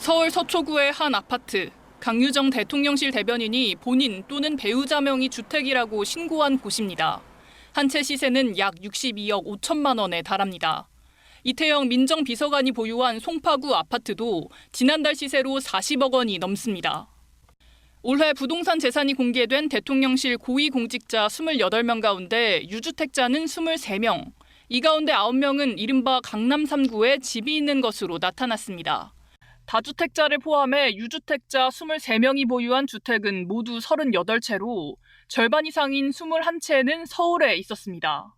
서울 서초구의 한 아파트. 강유정 대통령실 대변인이 본인 또는 배우자 명의 주택이라고 신고한 곳입니다. 한 채 시세는 약 62억 5천만 원에 달합니다. 이태영 민정비서관이 보유한 송파구 아파트도 지난달 시세로 40억 원이 넘습니다. 올해 부동산 재산이 공개된 대통령실 고위공직자 28명 가운데 유주택자는 23명. 이 가운데 9명은 이른바 강남 3구에 집이 있는 것으로 나타났습니다. 다주택자를 포함해 유주택자 23명이 보유한 주택은 모두 38채로 절반 이상인 21채는 서울에 있었습니다.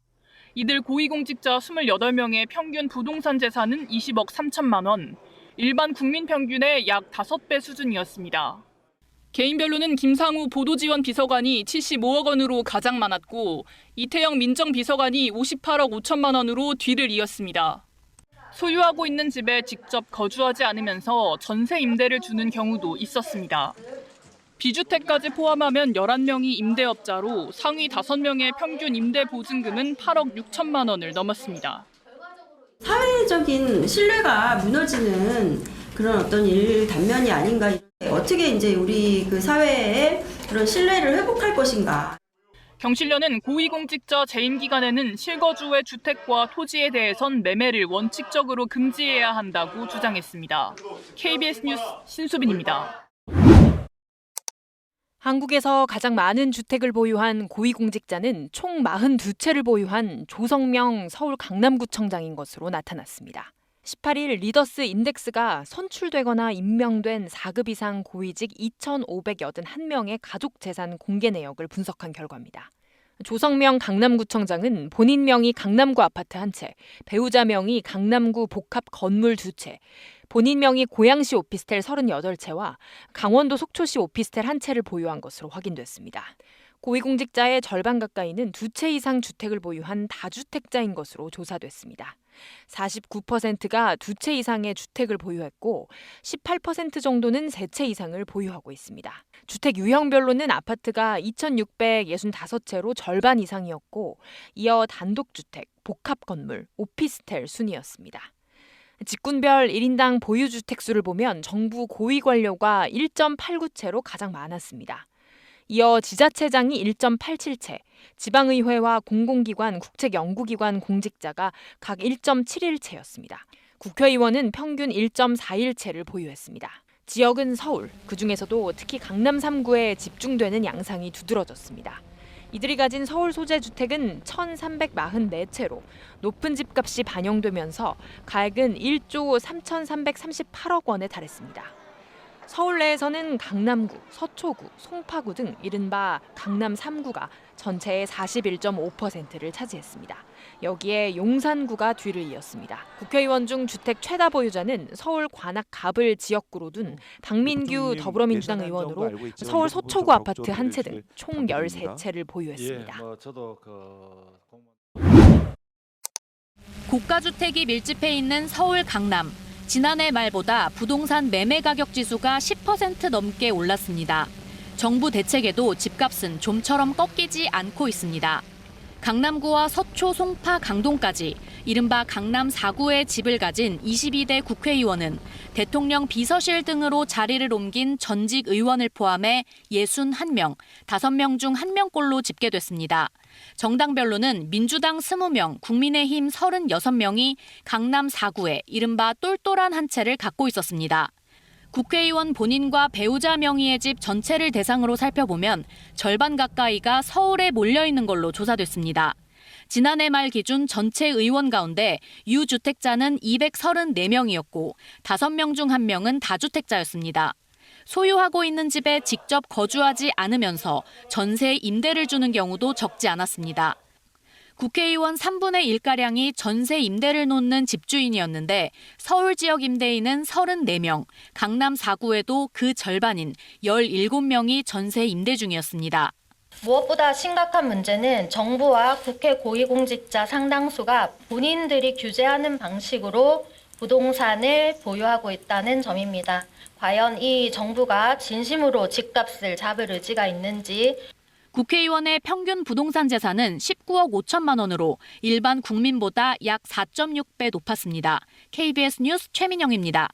이들 고위공직자 28명의 평균 부동산 재산은 20억 3천만 원, 일반 국민 평균의 약 5배 수준이었습니다. 개인별로는 김상우 보도지원 비서관이 75억 원으로 가장 많았고 이태영 민정비서관이 58억 5천만 원으로 뒤를 이었습니다. 소유하고 있는 집에 직접 거주하지 않으면서 전세 임대를 주는 경우도 있었습니다. 비주택까지 포함하면 11명이 임대업자로 상위 5명의 평균 임대 보증금은 8억 6천만 원을 넘었습니다. 사회적인 신뢰가 무너지는 그런 어떤 일 단면이 아닌가. 어떻게 이제 우리 그 사회에 그런 신뢰를 회복할 것인가. 경실련은 고위공직자 재임 기간에는 실거주의 주택과 토지에 대해선 매매를 원칙적으로 금지해야 한다고 주장했습니다. KBS 뉴스 신수빈입니다. 한국에서 가장 많은 주택을 보유한 고위공직자는 총 42채를 보유한 조성명 서울 강남구청장인 것으로 나타났습니다. 18일 리더스 인덱스가 선출되거나 임명된 4급 이상 고위직 2,581명의 가족 재산 공개 내역을 분석한 결과입니다. 조성명 강남구청장은 본인 명의 강남구 아파트 1채, 배우자 명의 강남구 복합 건물 2채, 본인 명의 고양시 오피스텔 38채와 강원도 속초시 오피스텔 1채를 보유한 것으로 확인됐습니다. 고위공직자의 절반 가까이는 2채 이상 주택을 보유한 다주택자인 것으로 조사됐습니다. 49%가 2채 이상의 주택을 보유했고 18% 정도는 3채 이상을 보유하고 있습니다. 주택 유형별로는 아파트가 2,665채로 절반 이상이었고 이어 단독주택, 복합건물, 오피스텔 순이었습니다. 직군별 1인당 보유주택 수를 보면 정부 고위관료가 1.89채로 가장 많았습니다. 이어 지자체장이 1.87채, 지방의회와 공공기관, 국책연구기관 공직자가 각 1.71채였습니다. 국회의원은 평균 1.41채를 보유했습니다. 지역은 서울, 그중에서도 특히 강남 3구에 집중되는 양상이 두드러졌습니다. 이들이 가진 서울 소재 주택은 1,344채로 높은 집값이 반영되면서 가액은 1조 3,338억 원에 달했습니다. 서울 내에서는 강남구, 서초구, 송파구 등 이른바 강남 3구가 전체의 41.5%를 차지했습니다. 여기에 용산구가 뒤를 이었습니다. 국회의원 중 주택 최다 보유자는 서울 관악 갑을 지역구로 둔 박민규 더불어민주당 의원으로 서울 서초구 아파트 1채 등 총 13채를 보유했습니다. 고가주택이 밀집해 있는 서울 강남. 지난해 말보다 부동산 매매 가격 지수가 10% 넘게 올랐습니다. 정부 대책에도 집값은 좀처럼 꺾이지 않고 있습니다. 강남구와 서초, 송파, 강동까지 이른바 강남 4구의 집을 가진 22대 국회의원은 대통령 비서실 등으로 자리를 옮긴 전직 의원을 포함해 61명, 5명 중 1명꼴로 집계됐습니다. 정당별로는 민주당 20명, 국민의힘 36명이 강남 4구에 이른바 똘똘한 한 채를 갖고 있었습니다. 국회의원 본인과 배우자 명의의 집 전체를 대상으로 살펴보면 절반 가까이가 서울에 몰려있는 걸로 조사됐습니다. 지난해 말 기준 전체 의원 가운데 유주택자는 234명이었고 5명 중 1명은 다주택자였습니다. 소유하고 있는 집에 직접 거주하지 않으면서 전세 임대를 주는 경우도 적지 않았습니다. 국회의원 3분의 1가량이 전세 임대를 놓는 집주인이었는데 서울 지역 임대인은 34명, 강남 4구에도 그 절반인 17명이 전세 임대 중이었습니다. 무엇보다 심각한 문제는 정부와 국회 고위공직자 상당수가 본인들이 규제하는 방식으로 부동산을 보유하고 있다는 점입니다. 과연 이 정부가 진심으로 집값을 잡을 의지가 있는지. 국회의원의 평균 부동산 재산은 19억 5천만 원으로 일반 국민보다 약 4.6배 높았습니다. KBS 뉴스 최민영입니다.